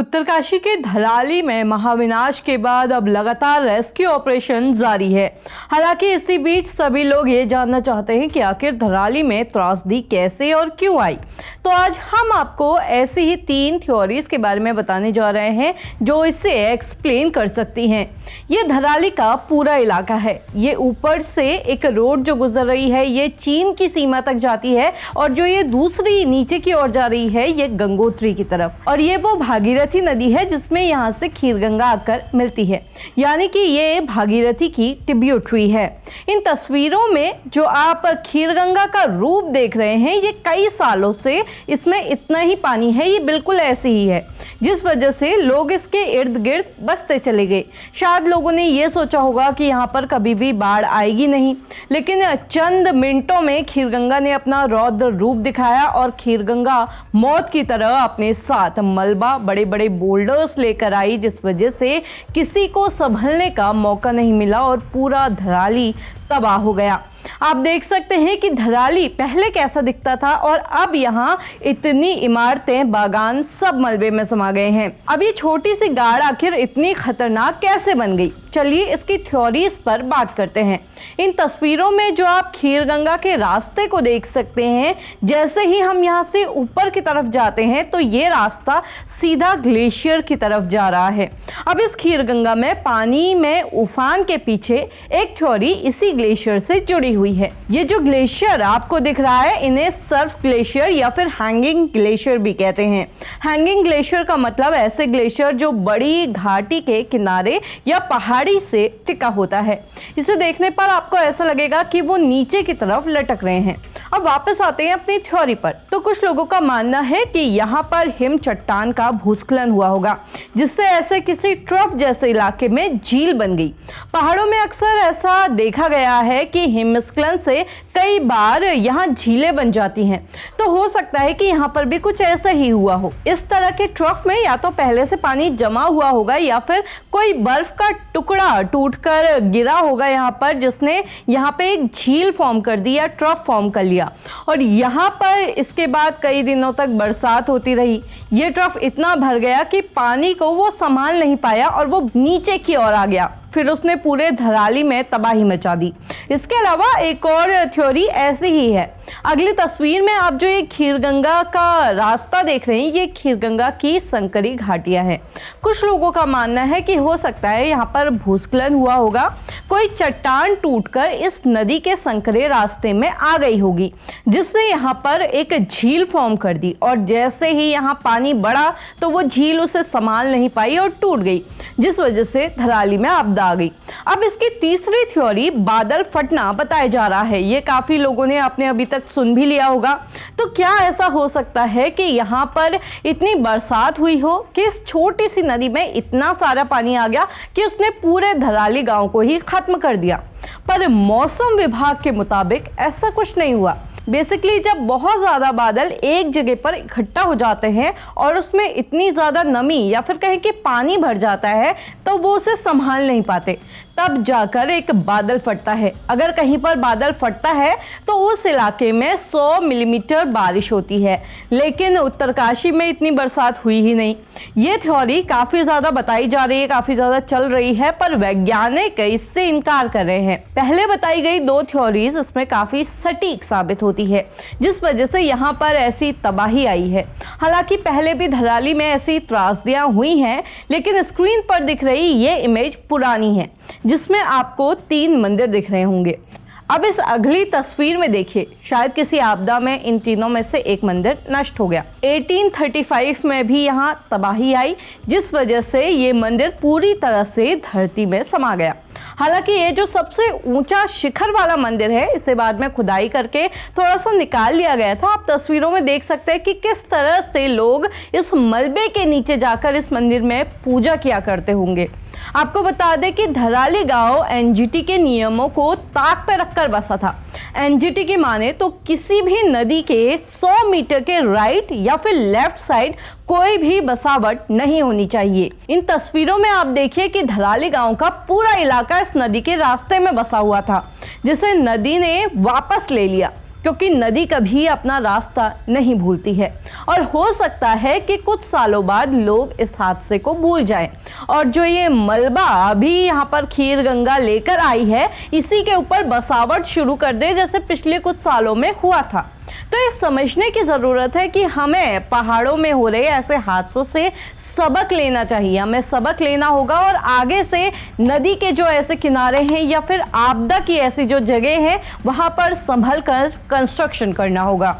उत्तरकाशी के धराली में महाविनाश के बाद अब लगातार रेस्क्यू ऑपरेशन जारी है। हालांकि इसी बीच सभी लोग ये जानना चाहते हैं कि आखिर धराली में त्रासदी कैसे और क्यों आई। तो आज हम आपको ऐसी ही 3 थ्योरीज के बारे में बताने जा रहे हैं जो इसे एक्सप्लेन कर सकती हैं। ये धराली का पूरा इलाका है। ये ऊपर से एक रोड जो गुजर रही है ये चीन की सीमा तक जाती है और जो ये दूसरी नीचे की ओर जा रही है ये गंगोत्री की तरफ, और ये वो भागीरथी नदी है जिसमें यहाँ से खीरगंगा आकर मिलती है, यानी कि ये भागीरथी की ट्रिब्यूटरी है। इन तस्वीरों में जो आप खीरगंगा का रूप देख रहे हैं ये कई सालों से इसमें इतना ही पानी है, ये बिल्कुल ऐसे ही है, जिस वजह से लोग इसके इर्द गिर्द बसते चले गए। शायद लोगों ने ये सोचा होगा कि यहाँ पर कभी भी बाढ़ आएगी नहीं, लेकिन चंद मिनटों में खीरगंगा ने अपना रौद्र रूप दिखाया और खीरगंगा मौत की तरह अपने साथ मलबा, बड़े बड़े बोल्डर्स लेकर आई, जिस वजह से किसी को संभलने का मौका नहीं मिला और पूरा धराली तबाह हो गया। आप देख सकते हैं कि धराली पहले कैसा दिखता था और अब यहाँ इतनी इमारतें, बागान सब मलबे में समा गए हैं। अब ये छोटी सी गाड़ आखिर इतनी खतरनाक कैसे बन गई, चलिए इसकी थ्योरीज पर बात करते हैं। इन तस्वीरों में जो आप खीरगंगा के रास्ते को देख सकते हैं, जैसे ही हम यहाँ से ऊपर की तरफ जाते हैं तो ये रास्ता सीधा ग्लेशियर की तरफ जा रहा है। अब इस खीरगंगा में पानी में उफान के पीछे एक थ्योरी इसी ग्लेशियर से जुड़ी हुई है। ये जो ग्लेशियर आपको दिख रहा है इन्हें सर्फ ग्लेशियर या फिर हैंगिंग ग्लेशियर भी कहते हैं। हैंगिंग ग्लेशियर का मतलब ऐसे ग्लेशियर जो बड़ी घाटी के किनारे या पहाड़ी से टिका होता है। इसे देखने पर आपको ऐसा लगेगा कि वो नीचे की तरफ लटक रहे हैं। अब वापस आते हैं अपनी थ्योरी पर। तो कुछ लोगों का मानना है कि यहाँ पर हिम चट्टान का भूस्खलन हुआ होगा, जिससे ऐसे किसी ट्रफ जैसे इलाके में झील बन गई। पहाड़ों में अक्सर ऐसा देखा गया है कि हिमस्खलन से कई बार यहाँ झीलें बन जाती हैं, तो हो सकता है कि यहाँ पर भी कुछ ऐसा ही हुआ हो। इस तरह के ट्रफ में या तो पहले से पानी जमा हुआ होगा या फिर कोई बर्फ का टुकड़ा टूटकर गिरा होगा यहाँ पर, जिसने यहाँ पे एक झील फॉर्म कर दी या ट्रफ फॉर्म कर लिया, और यहाँ पर इसके बाद कई दिनों तक बरसात होती रही। ये ट्रफ इतना भर गया कि पानी को वो संभाल नहीं पाया और वो नीचे की ओर आ गया, फिर उसने पूरे धराली में तबाही मचा दी। इसके अलावा एक और थ्योरी ऐसी ही है। अगली तस्वीर में आप जो ये खीरगंगा का रास्ता देख रहे हैं ये खीरगंगा की संकरी घाटियां हैं। कुछ लोगों का मानना है कि हो सकता है यहाँ पर भूस्खलन हुआ होगा, कोई चट्टान टूटकर इस नदी के संकरे रास्ते में आ गई होगी, जिसने यहाँ पर एक झील फॉर्म कर दी, और जैसे ही यहाँ पानी बढ़ा तो वो झील उसे संभाल नहीं पाई और टूट गई, जिस वजह से धराली में आपदा आ गई। अब इसकी तीसरी थ्योरी बादल फटना बताया जा रहा है। ये काफी लोगों ने आपने अभी तक सुन भी लिया होगा। तो क्या ऐसा हो सकता है कि यहाँ पर इतनी बरसात हुई हो कि इस छोटी सी नदी में इतना सारा पानी आ गया कि उसने पूरे धराली गांव को ही खत्म कर दिया। पर मौसम विभाग के मुताबिक ऐसा कुछ नहीं हुआ। बेसिकली जब बहुत ज़्यादा बादल एक जगह पर इकट्ठा हो जाते हैं और उसमें इतनी ज़्यादा नमी या फिर कहें कि पानी भर जाता है तो वो उसे संभाल नहीं पाते, तब जाकर एक बादल फटता है। अगर कहीं पर बादल फटता है तो उस इलाके में 100 मिलीमीटर बारिश होती है, लेकिन उत्तरकाशी में इतनी बरसात हुई ही नहीं। ये थ्योरी काफ़ी ज़्यादा बताई जा रही है, काफ़ी ज़्यादा चल रही है, पर वैज्ञानिक इससे इनकार कर रहे हैं। पहले बताई गई 2 थ्योरीज इसमें काफ़ी सटीक साबित होती है, जिस वजह से यहाँ पर ऐसी तबाही आई है। हालांकि पहले भी धराली में ऐसी त्रासदियाँ हुई हैं, लेकिन स्क्रीन पर दिख रही ये इमेज पुरानी है, जिसमें आपको 3 मंदिर दिख रहे होंगे। अब इस अगली तस्वीर में देखिए, शायद किसी आपदा में इन तीनों में से एक मंदिर नष्ट हो गया। 1835 में भी यहाँ तबाही आई, जिस वजह से ये मंदिर पूरी तरह से धरती में समा गया। हालांकि ये जो सबसे ऊंचा शिखर वाला मंदिर है इसे बाद में खुदाई करके थोड़ा सा निकाल लिया गया था। आप तस्वीरों में देख सकते हैं कि किस तरह से लोग इस मलबे के नीचे जाकर इस मंदिर में पूजा किया करते होंगे। आपको बता दें कि धराली गांव एनजीटी के नियमों को ताक पर रखकर बसा था। एनजीटी की माने तो किसी भी नदी के 100 मीटर के राइट या फिर लेफ्ट साइड कोई भी बसावट नहीं होनी चाहिए। इन तस्वीरों में आप देखिए कि धराली गांव का पूरा इलाका इस नदी के रास्ते में बसा हुआ था, जिसे नदी ने वापस ले लिया। क्योंकि नदी कभी अपना रास्ता नहीं भूलती है और हो सकता है कि कुछ सालों बाद लोग इस हादसे को भूल जाएं और जो ये मलबा अभी यहाँ पर खीर गंगा लेकर आई है इसी के ऊपर बसावट शुरू कर दे जैसे पिछले कुछ सालों में हुआ था। तो ये समझने की ज़रूरत है कि हमें पहाड़ों में हो रहे ऐसे हादसों से सबक लेना चाहिए, हमें सबक लेना होगा और आगे से नदी के जो ऐसे किनारे हैं या फिर आपदा की ऐसी जो जगह है वहाँ पर संभल कर कंस्ट्रक्शन करना होगा।